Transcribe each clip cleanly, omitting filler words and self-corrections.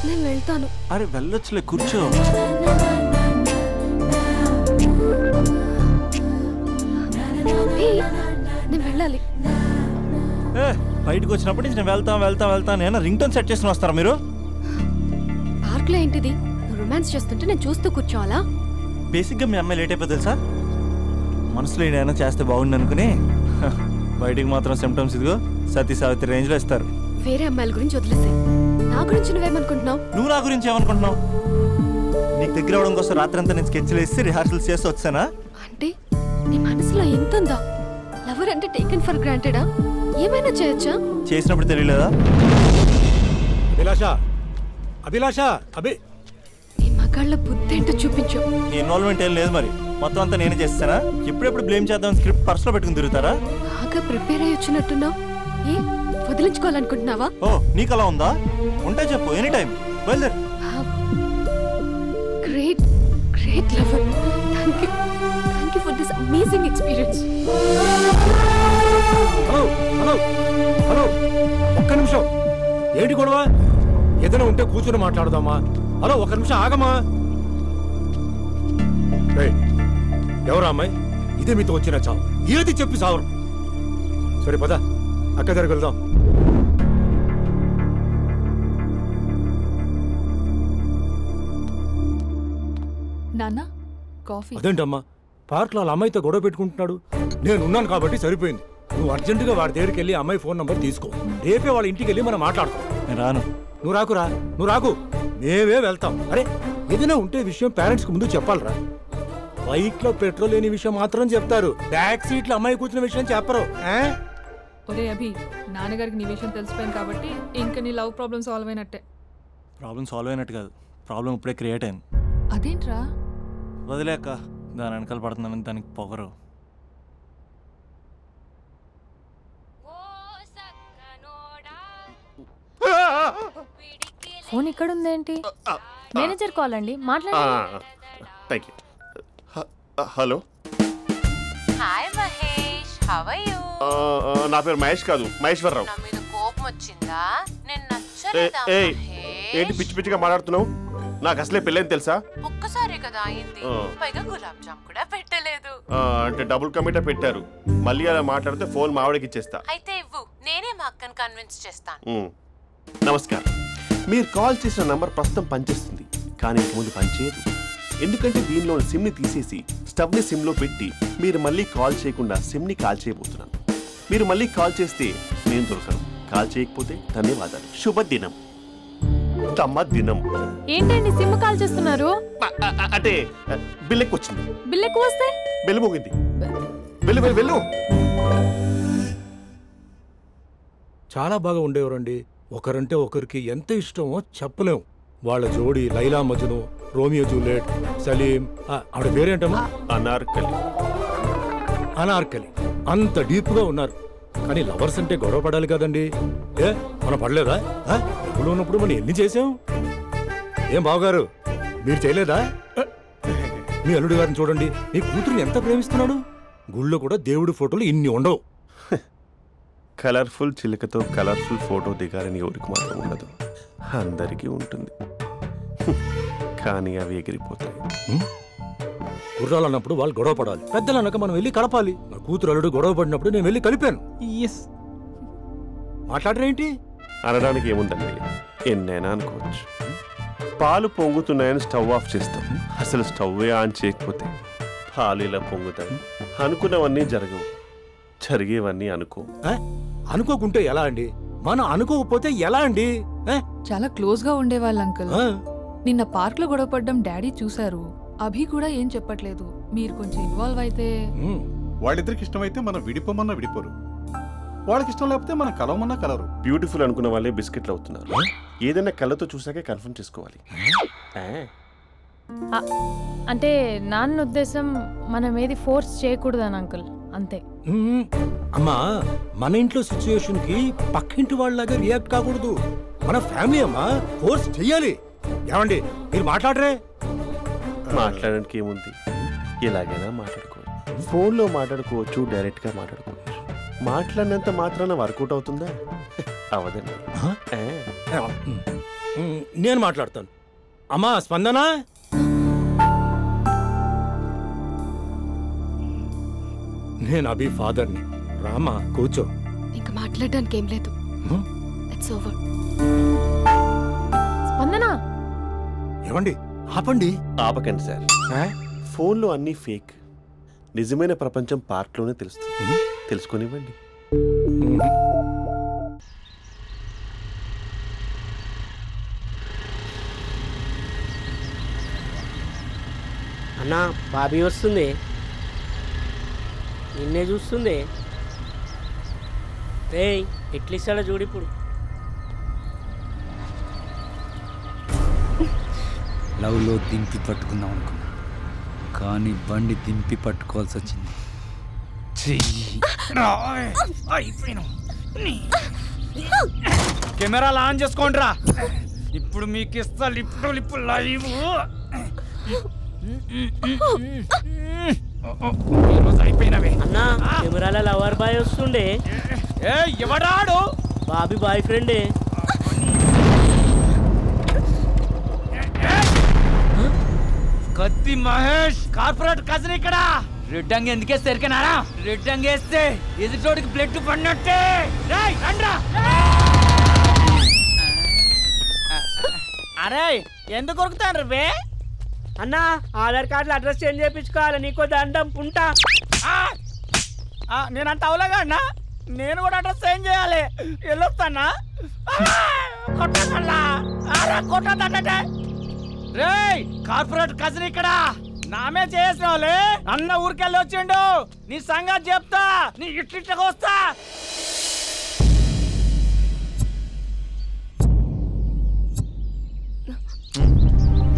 నేను వెళ్తాను. అరే వెళ్ళొచ్చులే, కూర్చో. నేను వెళ్ళాలి. బయటకు వచ్చినప్పటి నుంచి నేను వెళ్తాను ఏమన్నా రింగ్ టోన్ సెట్ చేసుకుని వస్తారా మీరు? పార్క్ లో ఏంటిది? రొమాన్స్ చేస్తుంటే నేను చూస్తూ కూర్చోవాలా? బేసిక్గా మీ అమ్మాయి లేట్ అయిపోతుంది సార్. మనసులో ఏదైనా చేస్తే బాగుంది అనుకుని బయటికి మాత్రం సిమ్టమ్స్ ఇదిగో సతీ సావిత్రి రేంజ్లో ఇస్తారు. వేరే అమ్మాయిల గురించి వదిలేసే, నా గురించి నువ్వేమనుకుంటున్నావు? నువ్వు నా గురించి ఏమనుకుంటున్నావు? నీకు దగ్గర అవడం కోసం రాత్రంతా నేను స్కెచ్లు వేసి రిహార్సల్స్ చేసి వచ్చానా? అంటే నీ మనసులో ఎంత ఉందా? లవర్ అంటే టేకెన్ ఫర్ గ్రాంటెడా? ఏమైనా చేయొచ్చా? చేసినప్పుడు తెలియలేదా? అభిలాష నీ మగాళ్ళ బుద్ధి ఏంటో చూపించు. నీ ఇన్వాల్వ్మెంట్ ఏం లేదు మరి, మొత్తం అంతా నేనే చేస్తానా? ఎప్పుడెప్పుడు బ్లేమ్ చేద్దాం స్క్రిప్ట్ పర్సులో పెట్టుకుని తిరుగుతారా? బాగా ప్రిపేర్ అయ్యి వచ్చినట్టున్నావు. ఏ వదిలించుకోవాలనుకుంటున్నావా? ఓ నీకు అలా ఉందా? ఉంటే చెప్పు, ఎనీ టైం బయలుదేరు. Great great lover. Thank you for this amazing experience. Hello ఒక్క నిమిషం. ఏంటి గొడవ? ఏదైనా ఉంటే కూర్చొని మాట్లాడదామా? హలో ఒక్క నిమిషం ఆగమా. ఎవరా అమ్మాయి? ఇదే మీతో వచ్చిన చావు. ఏది చెప్పి సావరు. సరే పద అక్క దగ్గరికి వెళ్దాం. నాన్న కాఫీ. అదేంటమ్మా పార్క్ లో అమ్మాయితో గొడవ పెట్టుకుంటున్నాడు? నేను ఉన్నాను కాబట్టి సరిపోయింది. నువ్వు అర్జెంటుగా వాడి దగ్గరికి వెళ్ళి అమ్మాయి ఫోన్ నంబర్ తీసుకో. రేపే వాళ్ళ ఇంటికి వెళ్ళి మనం మాట్లాడుతాం. నేను రాను. నువ్వు రాకు, మేమే వెళ్తాం. అరే ఏదైనా ఉంటే విషయం పేరెంట్స్ కు ముందు చెప్పాలరా. బైక్ లో పెట్రోల్ లేని విషయం మాత్రం చెప్తారు, బ్యాక్ సీట్ లో అమ్మాయి కూర్చున్న విషయం చెప్పరు. ఒరే అభి, నాన్నగారికి నీ విషయం తెలిసిపోయింది కాబట్టి ఇంకా నీ లవ్ ప్రాబ్లమ్ సాల్వ్ అయినట్టే. ప్రాబ్లం సాల్వ్ అయినట్టు కాదు, ప్రాబ్లం ఇప్పుడే క్రియేట్ అయింది. అదేంట్రా? వదిలేక దాని వెనకాల పడుతుందని దానికి పొగరు. ఫోన్ ఇక్కడ ఉందేంటి? మేనేజర్ కాల్ అండి, మాట్లాడండి. Hello, hi Mahesh, how are you? నా పేరు మహేష్ కాదు, మహేశ్వరరావు. నా మీద కోపం వచ్చిందా? నేను నచ్చలేదా? ఏంటి పిచ్చి పిచ్చిగా మాట్లాడుతున్నావు? నాకు అసలే పెళ్ళని తెలుసా? ఒక్కసారి కదా అయింది, పైగా గులాబ్ జామ్ కూడా పెట్టలేదు. అంటే డబుల్ కమిటా పెట్టారు. మళ్ళీ అలా మాట్లాడితే ఫోన్ మావిడకి ఇచ్చేస్తా. అయితే ఇవ్వు, నేనే మా అక్కని కన్విన్స్ చేస్తాను. నమస్కారం, మీరు కాల్ చేసిన నంబర్ ప్రస్తుతం పనిచేస్తుంది, కానీ ఇంక ముందు పనిచేయదు. ఎందుకంటే దీనిలో సిమ్ని తీసేసి స్టవ్ని సిమ్లో పెట్టి మీరు మళ్ళీ కాల్ చేయకుండా సిమ్ని కాల్ చేయబోతున్నాను. మీరు మళ్ళీ కాల్ చేస్తే నేను దొరకను, కాల్ చేయకపోతే ధన్యవాదాలు. శుభదినం. తమ దినం. ఏంటండి సిమ్ కాల్ చేస్తున్నారు? అంటే బిల్ ఎక్కువ వచ్చింది. బిల్ ఎక్కువ వస్తే బెల్లు మోగింది. వెళ్ళు. చాలా బాగా ఉండేవారండి. ఒకరంటే ఒకరికి ఎంత ఇష్టమో చెప్పలేము. వాళ్ళ జోడి లైలా మజ్ను, రోమియో జూలియట్, సలీం, ఆవిడ పేరేంటమ్మా? అనార్కలి. అంత డీప్ గా ఉన్నారు. కానీ లవర్స్ అంటే గొడవ పడాలి కదండి. మనం పడలేదా? డబ్బులు ఉన్నప్పుడు మనం ఎన్ని చేసాం? ఏం బావగారు, మీరు చేయలేదా? మీ అల్లుడి గారిని చూడండి, మీ కూతురుని ఎంత ప్రేమిస్తున్నాడు. గుళ్ళో కూడా దేవుడి ఫోటోలు ఇన్ని ఉండవు. కలర్ఫుల్ చిలుకతో కలర్ఫుల్ ఫోటో దిగాలని ఎవరికి మాత్రం ఉండదు, అందరికీ ఉంటుంది. కానీ అవి ఎగిరిపోతాయి. గుర్రాలు అన్నప్పుడు వాళ్ళు గొడవ పడాలి, పెద్దలు అన్నాక మనం వెళ్ళి కలపాలి. నా కూతురు అల్లుడు గొడవ పడినప్పుడు నేను వెళ్ళి కలిపాను. మాట్లాడరేంటి? అనడానికి ఏముందండి, ఎన్నైనా అనుకోవచ్చు. పాలు పొంగుతున్నాయని స్టవ్ ఆఫ్ చేస్తాం, అసలు స్టవ్ ఆన్ చేయకపోతే పాలు ఇలా పొంగుతాయి. అనుకున్నవన్నీ జరగవు, జరిగేవన్నీ అనుకోకుంటే ఎలా అండి? మనం అనుకోకపోతే ఎలా అండి? చాలా క్లోజ్ గా ఉండేవాళ్ళు అంకుల్. నిన్న పార్క్ లో గొడవపడ్డం డాడీ చూసారు. అభి కూడా ఏం చెప్పట్లేదు. మీరు కొంచెం ఇన్వాల్వ్ అయితే. వాళ్ళిద్దరికి ఇష్టమైతే మనం విడిపోమన్నా విడిపోరు, వాళ్ళకి ఇష్టం లేకపోతే మనం కలవమన్నా కలరు. బ్యూటిఫుల్ అనుకున్న వాళ్ళే బిస్కెట్లు అవుతున్నారు. ఏదైనా కళ్ళతో చూసాకే కన్ఫర్మ్ చేసుకోవాలి. అంటే నాన్న ఉద్దేశం మనం ఏది ఫోర్స్ చేయకూడదని అంకుల్, అంతే. అమ్మా, మన ఇంట్లో సిచ్యుయేషన్ కి పక్కింటి వాళ్ళలాగా రియాక్ట్ కాకూడదు. మన ఫ్యామిలీ అమ్మా, ఫోర్స్ చెయ్యాలి. ఏమండి మీరు మాట్లాడరే? మాట్లాడడానికి ఏముంది, ఎలాగైనా మాట్లాడుకోవచ్చు. ఫోన్లో మాట్లాడుకోవచ్చు, డైరెక్ట్ గా మాట్లాడుకోవచ్చు. మాట్లాడినంత మాత్రాన వర్కౌట్ అవుతుందా? అవదండి. నేను మాట్లాడతాను. అమ్మా స్పందన, నేను అభి ఫాదర్ని. రామా కూర్చో. ఇంకా మాట్లాడడానికి ఏం లేదు. It's over. స్పందన, ఏమండి ఆపండి. ఆపకండి సార్. ఫోన్లో అన్నీ ఫేక్. నిజమైన ప్రపంచం పార్ట్లోనే తెలుస్తుంది. తెలుసుకొనివ్వండి. అన్నా బాబీ వస్తుంది, నిన్నే చూస్తుంది. రేయ్ ఎట్లిస్తాడో చూడు ఇప్పుడు. లవ్లో దింపి పట్టుకుందాం అనుకున్నా, కానీ బండి దింపి పట్టుకోవాల్సి వచ్చింది. కెమెరాలు ఆన్ చేసుకోండి రా. ఇప్పుడు మీకు ఇస్తా లిప్పు లైవ్. అయిపోయినవే అన్నా, కెమెరాల లవర్ బాయ్ వస్తుండే. ఎవడాడు? బాబీ బాయ్ ఫ్రెండే. కత్తి మహేష్ కార్పొరేట్ కజిన్ ఇక్కడ. రెడ్ అంగి ఎందుకేస్తే ఎరికనారా? రెడ్ అంగి వేస్తే ఎదుటోడికి బ్లడ్ పడినట్టే. అరే ఎందుకు కొరుకుతాను రే అన్నా? ఆధార్ కార్డులో అడ్రస్ చేంజ్ చేయించుకోవాలి. నీకో దండం ఉంటా. నేనంత అవలేగా అన్నా, నేను కూడా అడ్రస్ చేంజ్ చేయాలి. వెళ్ళొస్తానా? కొట్టదంటే రే కార్పొరేట్ కజిన్ ఇక్కడ నామే చేసిన వాళ్ళే. అన్న ఊరికెళ్ళి వచ్చిండు, నీ సంగతి చెప్తా. నీ ఇట్లిట్లకి వస్తా.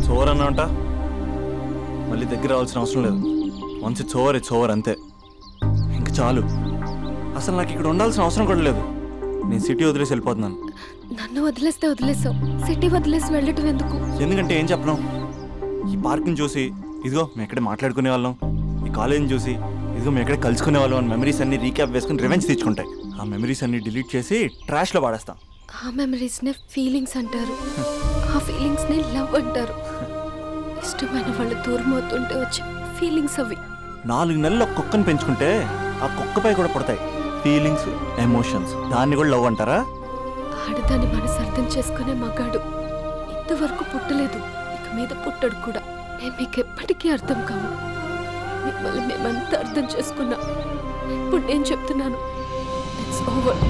చోర్ అన్నా అంట, మళ్ళీ దగ్గర రావాల్సిన అవసరం లేదు. వన్స్ ఇట్స్ ఓవర్ అంతే. ఇంక చాలు. అసలు నాకు ఇక్కడ ఉండాల్సిన అవసరం కూడా లేదు. నేను సిటీ వదిలేసి వెళ్ళిపోతున్నాను. నన్ను వదిలేస్తే వదిలేసావు, సిటీ వదిలేసి వెళ్ళటం ఎందుకు? ఎందుకంటే ఏం చెప్పను, ఈ పార్క్ని చూసి ఇదిగో మేము ఎక్కడే మాట్లాడుకునే వాళ్ళం, ఈ కాలేజీని చూసి ఇదిగో మేము ఎక్కడే కలుసుకునే వాళ్ళం అని మెమరీస్ అన్ని రీక్యాప్ వేసుకుని రివెంజ్ తెచ్చుకుంటాయి. ఆ మెమరీస్ అన్ని డిలీట్ చేసి ట్రాష్లో పాడేస్తాం. ఆ మెమరీస్నే ఫీలింగ్స్ అంటారు, ఆ ఫీలింగ్స్నే లవ్ అంటారు. ఇష్టమైన వాళ్ళు దూరం అవుతుంటే వచ్చే ఫీలింగ్స్ అవి. 4 నెలలు ఒక కుక్కను పెంచుకుంటే ఆ కుక్కపై కూడా పడతాయి ఫీలింగ్స్, ఎమోషన్స్. దాన్ని కూడా లవ్ అంటారా? ఆడదాని మనసు అర్థం చేసుకునే మగాడు ఇంతవరకు పుట్టలేదు, ఇక మీద పుట్టడు కూడా. మేము మీకు ఎప్పటికీ అర్థం కాము. మిమ్మల్ని మేమంతా అర్థం చేసుకున్నా. ఇప్పుడు నేను చెప్తున్నాను, ఇట్స్ ఓవర్.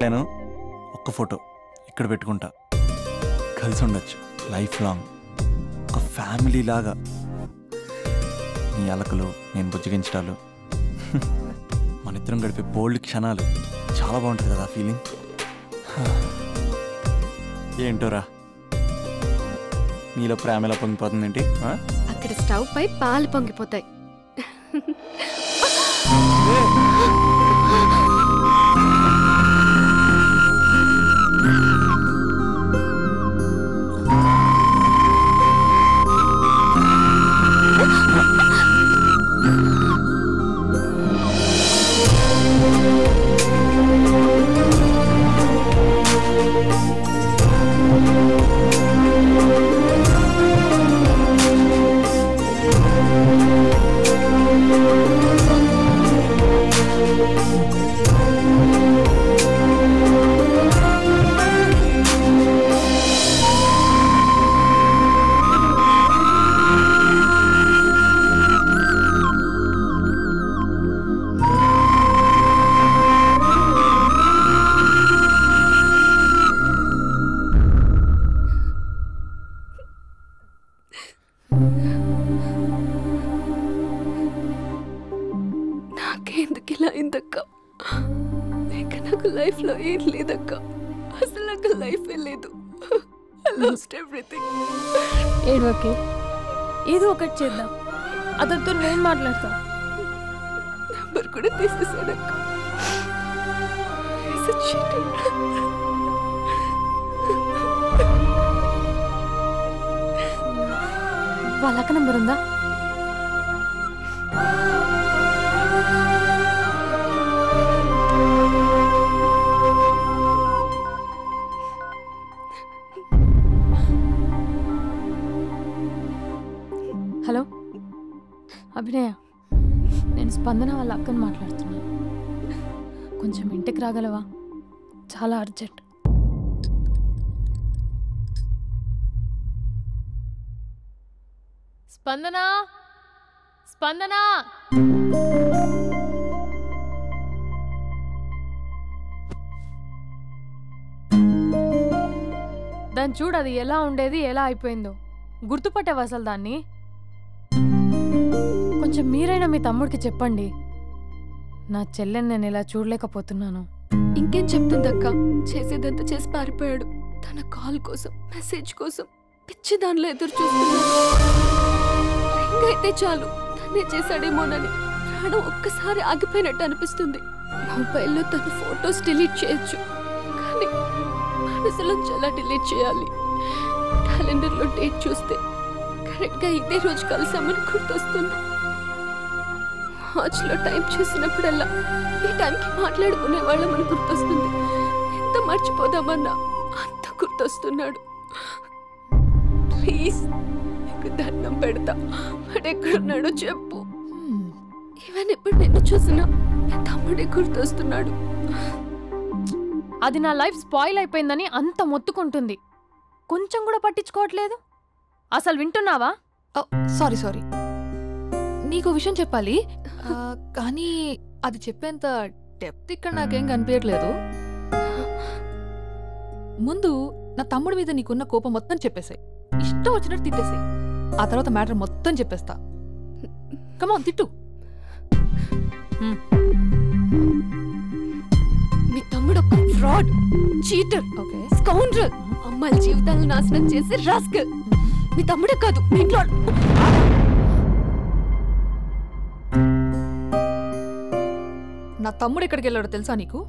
నేను ఒక్క ఫోటో ఇక్కడ పెట్టుకుంటా, కలిసి ఉండొచ్చు లైఫ్ లాంగ్, ఒక ఫ్యామిలీ లాగా. నీ అలకలు, నేను బుజ్జగించడాలు, మన ఇద్దరం గడిపే బోల్డ్ క్షణాలు. చాలా బాగుంటుంది కదా ఫీలింగ్. ఏంటోరా నీలో ప్రేమ ఎలా పొంగిపోతుంది ఏంటి? అక్కడ స్టవ్ పై పాలు పొంగిపోతాయి. నాకెందుకు ఇలా అయిందక్క? ఇక నాకు లైఫ్లో ఏం లేదక్క. అసలు నాకు లైఫే లేదు. I lost everything. ఏడవకే, ఏదో ఒకటి చేద్దాం. అతనితో నేను మాట్లాడతా. నంబర్ కూడా తీసేసాడక్క. He's a cheater. వాళ్ళ అక్క నంబర్ ఉందా? వినయ, నేను స్పందన వాళ్ళ అక్కని మాట్లాడుతున్నాను. కొంచెం ఇంటికి రాగలవా? చాలా అర్జెంట్. స్పందన, స్పందన. దాన్ని చూడు, అది ఎలా ఉండేది ఎలా అయిపోయిందో. గుర్తుపట్టావు అసలు దాన్ని? కొంచెం మీరైనా మీ తమ్ముడికి చెప్పండి. నా చెల్లెని నేను ఇలా చూడలేకపోతున్నాను. ఇంకేం చెప్తుందక్క? చేసేదంతా చేసి పారిపోయాడు. తన కాల్ కోసం, మెసేజ్ కోసం పిచ్చి దానిలో ఎదురు చూస్తున్నాడు. రింగ్ అయితే చాలు తనే చేశాడేమోనని ప్రాణం ఒక్కసారి ఆగిపోయినట్టు అనిపిస్తుంది. మొబైల్లో తన ఫొటోస్ డిలీట్ చేయొచ్చు, కానీ మనసులోంచి ఎలా డిలీట్ చేయాలి? క్యాలెండర్లో డేట్ చూస్తే కరెక్ట్గా ఇదే రోజు కలిసామని గుర్తొస్తుంది. వాచ్లో టైం చూసినప్పుడల్లా ఈ టైంకి మాట్లాడుకునే వాళ్ళమని గుర్తొస్తుంది. ఎంత మర్చిపోదామన్నా అంత గుర్తొస్తున్నాడు. ప్లీజ్, నీకు దండం పెడతా, వాడెక్కడున్నాడో చెప్పు. ఈవెన్ ఇప్పుడు నిన్ను చూసినా నా తమ్ముడే గుర్తొస్తున్నాడు. అది నా లైఫ్ స్పాయిల్ అయిపోయిందని అంత మొత్తుకుంటుంది. కొంచెం కూడా పట్టించుకోవట్లేదు. అసలు వింటున్నావా? సారీ సారీ, నీకు విషయం చెప్పాలి, కానీ అది చెప్పేంత డెప్త్ ఇక్కడ నాకేం కనిపించట్లేదు. ముందు నా తమ్ముడి మీద నీకున్న కోపం మొత్తం చెప్పేసాయి, ఇష్టం వచ్చినట్టు తిట్టేసాయి. ఆ తర్వాత మ్యాటర్ మొత్తం చెప్పేస్తా. కమాన్, తిట్టు. మీ తమ్ముడు ఒక ఫ్రాడ్, చీటర్, స్కౌండ్రల్, అమ్మాయిల జీవితాలను నాశనం చేసి రాస్కల్. మీ తమ్ముడే కాదు, మీ ఇంట్లో నా తమ్ముడు ఎక్కడికి వెళ్ళాడో తెలుసా నీకు?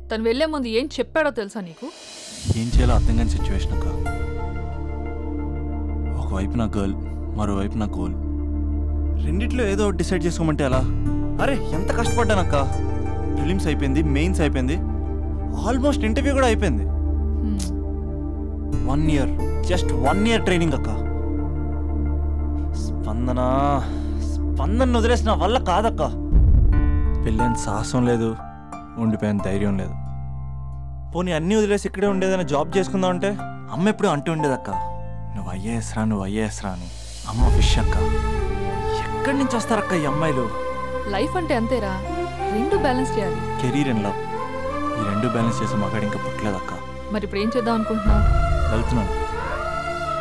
తను వెళ్లే ముందు ఏం చెప్పాడో తెలుసా నీకు? ఏం చేయాలో అర్థం కాని సిచ్యువేషన్ అక్క. ఒకవైపు నా గర్ల్, మరోవైపు నా గోల్. రెండిట్లో ఏదో డిసైడ్ చేసుకోమంటే ఎలా? అరే ఎంత కష్టపడ్డానక్క. ప్రిలిమ్స్ అయిపోయింది, మెయిన్స్ అయిపోయింది, ఆల్మోస్ట్ ఇంటర్వ్యూ కూడా అయిపోయింది. 1 year, జస్ట్ 1 year ట్రైనింగ్ అక్క. స్పందన వదిలేసిన వల్ల కాదక్క. పెళ్ళైన సాహసం లేదు, ఉండిపోయిన ధైర్యం లేదు. పోనీ అన్నీ వదిలేసి ఇక్కడే ఉండేదని జాబ్ చేసుకుందాం అంటే అమ్మ ఎప్పుడు అంటూ ఉండేదక్క, నువ్వు ఐఏఎస్ రా, నువ్వు ఐఏఎస్ రా అని. అమ్మ ఫిష్ అక్క. ఎక్కడి నుంచి వస్తారక్క ఈ అమ్మాయిలు? లైఫ్ అంటే అంతేరా, రెండు బ్యాలెన్స్ చేయాలి. కెరీర్ అండ్ లవ్, ఈ రెండు బ్యాలెన్స్ చేసే మగాడు ఇంకా పుట్టలేదక్క. మరి ఇప్పుడు ఏం చేద్దాం అనుకుంటున్నావు? వెళ్తున్నాను,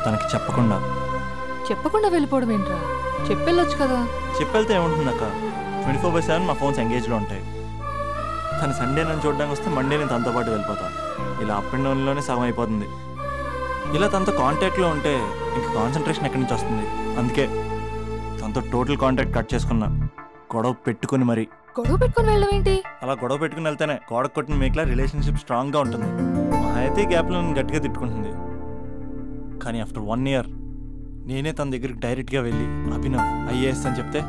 తనకి చెప్పకుండా వెళ్ళిపోవడం ఏంట్రా? చెప్పెళ్ళొచ్చు కదా. చెప్పెళ్తే ఏముంటుందక్క, 24/7 మా ఫోన్స్ ఎంగేజ్లో ఉంటాయి. తను సండే నన్ను చూడడానికి వస్తే మండే నేను తనతో పాటు వెళ్ళిపోతాను. ఇలా అప్ అండ్ డౌన్లోనే సగం అయిపోతుంది. ఇలా తనతో కాంటాక్ట్లో ఉంటే ఇంకా కాన్సన్ట్రేషన్ ఎక్కడి నుంచి వస్తుంది? అందుకే తనతో టోటల్ కాంటాక్ట్ కట్ చేసుకున్నా. గొడవ పెట్టుకుని వెళ్ళడం ఏంటి? అలా గొడవ పెట్టుకుని వెళ్తేనే గోడ కొట్టిన మేకలా రిలేషన్షిప్ స్ట్రాంగ్గా ఉంటుంది. మా అయితే గ్యాప్లో నన్ను గట్టిగా తిట్టుకుంటుంది. కానీ ఆఫ్టర్ 1 year నేనే తన దగ్గరికి డైరెక్ట్గా వెళ్ళి అభినవ్ ఐఏఎస్ అని చెప్తే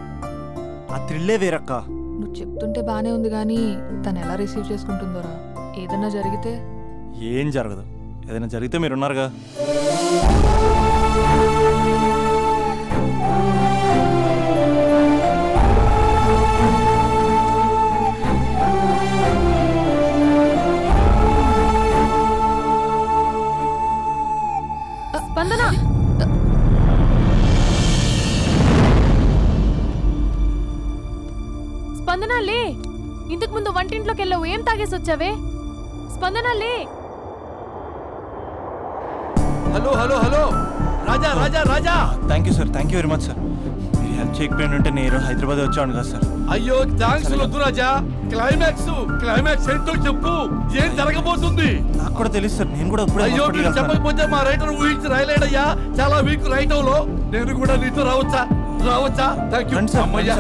ఆ థ్రిల్లే వేరక్క. నువ్వు చెప్తుంటే బానే ఉంది, కానీ తను ఎలా రిసీవ్ చేసుకుంటుందోరా? ఏదైనా జరిగితే? ఏం జరగదు, ఏదైనా జరిగితే మీరున్నారుగా. స్పందన, స్పందన లే. ఇంతకు ముందు వంటింట్లోకి వెళ్ళావు, ఏం తాగేసి వచ్చావే? స్పందన లే. Hello hello hello, Raja Raja Raja. Thank you sir, thank you very much sir. మీరు హెల్ప్ చేయకపోయిన ఉంటే నేను ఈరోజు హైదరాబాద్ వచ్చాను కదా సార్. అయ్యో థ్యాంక్స్ వద్దు రాజా. క్లైమాక్స్ ఏంటో చెప్పు, ఏం జరగబోతుంది? నాకు కూడా తెలుసు సార్, నేను కూడా అయ్యో మీరు చెప్పకపోతే మా రైటర్ ఊహించి రాయలేడయ్యా. చాలా వీక్ రైటవ్ లో నేను కూడా నీతో రావచ్చా? థ్యాంక్ యూ అమ్మయ్యా.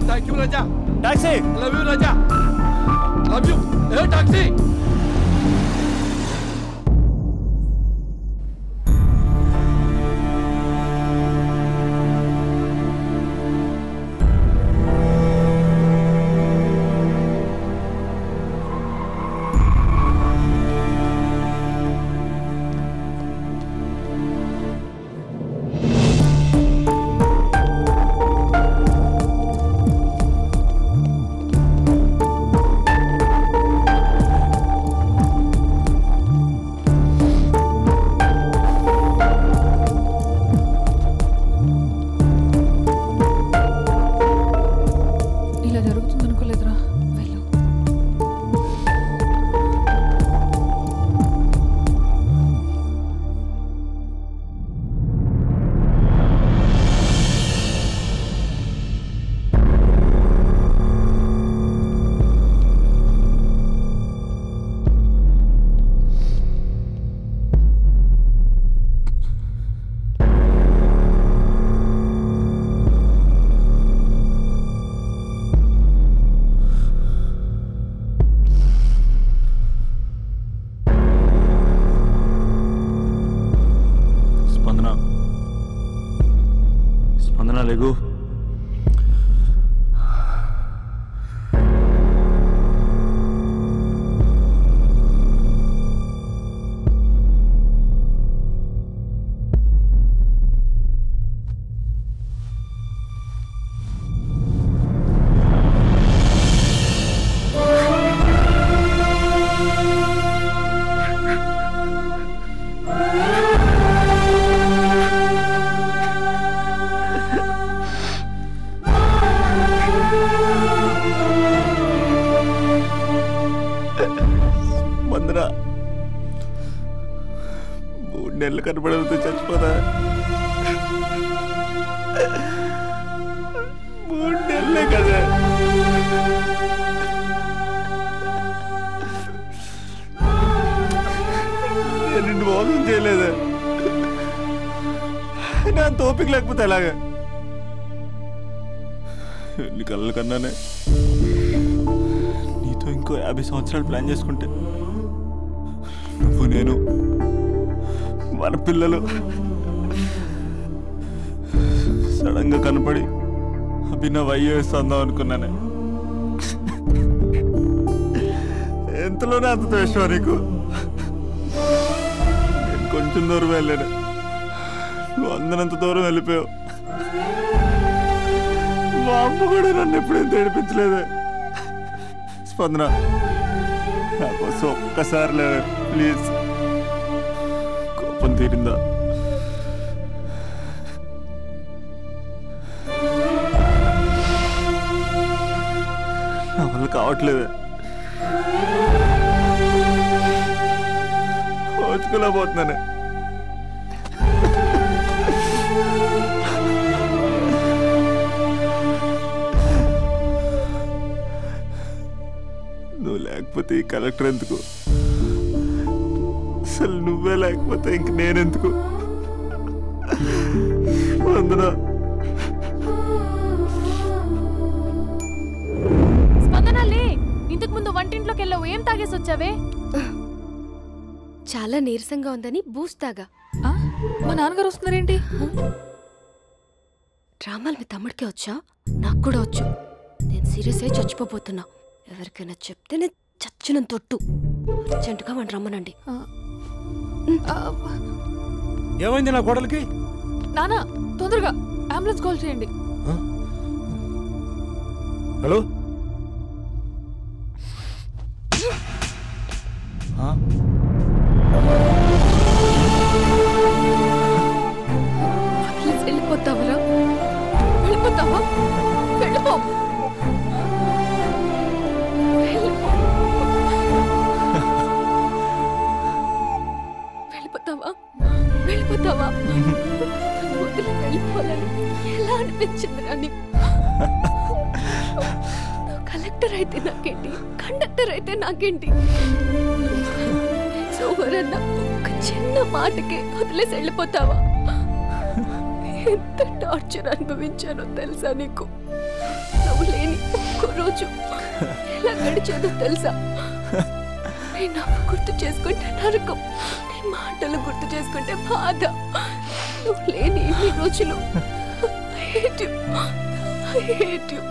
Thank you Raja. Taxi. Love you Raja, love you. ఏ టాక్సీ. లెగు. వందనా 3 నెలలు కనపడవుతూ చచ్చిపోదా? 3 నెలలే కదా. నేను నిన్ను మోసం చేయలేదా? నా తోపిక లేకపోతే ఎలాగా? ఎన్ని కళ్ళ కన్నానే నీతో ఇంకో 50 సంవత్సరాలు ప్లాన్ చేసుకుంటే నువ్వు నేను మన పిల్లలు సడన్గా కనపడి అభినవ్ ఐఏఎస్ అందాం అనుకున్నానే. ఎంతలోనే అంత ద్వేషం నీకు. నేను కొంచెం దూరం వెళ్ళాను, నువ్వు అందనంత దూరం వెళ్ళిపోయావు. మా అమ్మ కూడా నన్ను ఎప్పుడేం ఏడిపించలేదే. స్పందన, నా కోసం ఒక్కసారి లేదు ప్లీజ్. కోపం తీరిందా? నా వల్ల కావట్లేదే. ఓచుకోలేకపోతున్నానే. నువ్వు లేకపోతే ఈ కలెక్టర్ ఎందుకు? అసలు నువ్వే లేకపోతే ఇంక నేనెందుకు? వందనా. స్పందనలే, ఇంతకు ముందు వంటింట్లోకి వెళ్ళావు, ఏం తాగేసి వచ్చావే? చాలా నీరసంగా ఉందని బూస్ట్ తాగా. మా నాన్నగారు వస్తున్నారేంటి? డ్రామాలు మీ తమ్ముడికే వచ్చా? నాకు కూడా వచ్చు. నేను సీరియస్ అయి చచ్చిపోతున్నా. ఎవరికైనా చెప్తే నేను చచ్చిన తొట్టు. అర్జెంటుగా వాడిని రమ్మనండి. ఏమైంది నా కోడలికి? నానా, తొందరగా అంబులెన్స్ కాల్ చేయండి. హలో, వెళ్ళిపోతావరా? వెళ్ళిపోతావా? వెళ్ళిపో. వెళ్ళిపోతావా? వెళ్ళిపోతావా? వదిలి వెళ్ళిపోవాలని ఎలా అనిపించిందిరా నీకు? కలెక్టర్ అయితే నాకేంటి, కండక్టర్ అయితే నాకేంటి? సోమరన్న ఒక చిన్న మాటకి వదిలేసి వెళ్ళిపోతావా? ఎంత టార్చర్ అనుభవించానో తెలుసా నీకు? నువ్వు లేని ఒక్క రోజు ఎలా గడిచేదో తెలుసా? నీ నవ్వు గుర్తు చేసుకుంటే నరకం, నీ మాటలు గుర్తు చేసుకుంటే బాధ. నువ్వు లేని ఇన్ని రోజులు I hate you. I hate you.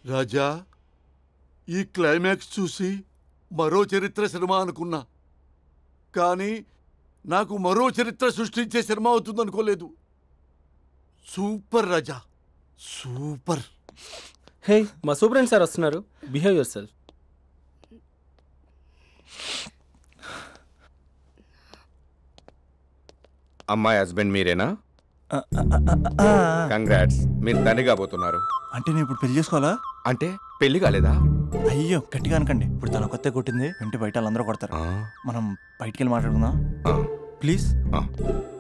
రాజా, ఈ క్లైమాక్స్ చూసి మరో చరిత్ర సినిమా అనుకున్నా, కానీ నాకు మరో చరిత్ర సృష్టించే సినిమా అవుతుంది అనుకోలేదు. సూపర్ రాజా, సూపర్. హే, మా సూపరింటెండెంట్ సార్ వస్తున్నారు. Behave your self. అమ్మాయి హస్బెండ్ మీరేనా? కంగ్రాట్స్, మీరు తండ్రి కాబోతున్నారు. అంటే నేను ఇప్పుడు పెళ్లి చేసుకోవాలా? అంటే పెళ్లి కాలేదా? అయ్యో, గట్టిగా అనకండి. ఇప్పుడు తన కొత్త కొట్టింది వింటే బయట వాళ్ళందరూ కొడతారు. మనం బయటికి వెళ్ళి మాట్లాడుకుందాం ప్లీజ్.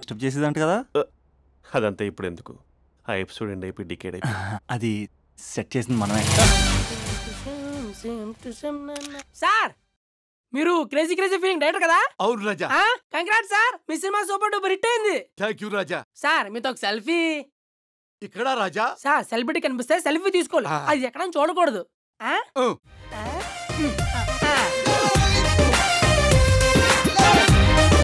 స్టెప్ చేసేదంట కదా. అదంతా ఇప్పుడు ఎందుకు? ఆ ఎపిసోడ్ ఎండ్ అయిపోయి డికేడ్ అయిపోయి అది సెట్ చేసింది మనమే. సార్ మీరు క్రేజీ క్రేజీ ఫీలింగ్ డైరెక్టర్ కదా? అవును రాజా. కంగ్రాట్స్ సార్, మీ సినిమా సూపర్ డూపర్ హిట్ అయింది. Thank you Raja. సార్ మీతో ఒక సెల్ఫీ. ఇక్కడ రాజా? సార్ సెలబ్రిటీ కనిపిస్తే సెల్ఫీ తీసుకోవాలి, అది ఎక్కడ చూడకూడదు.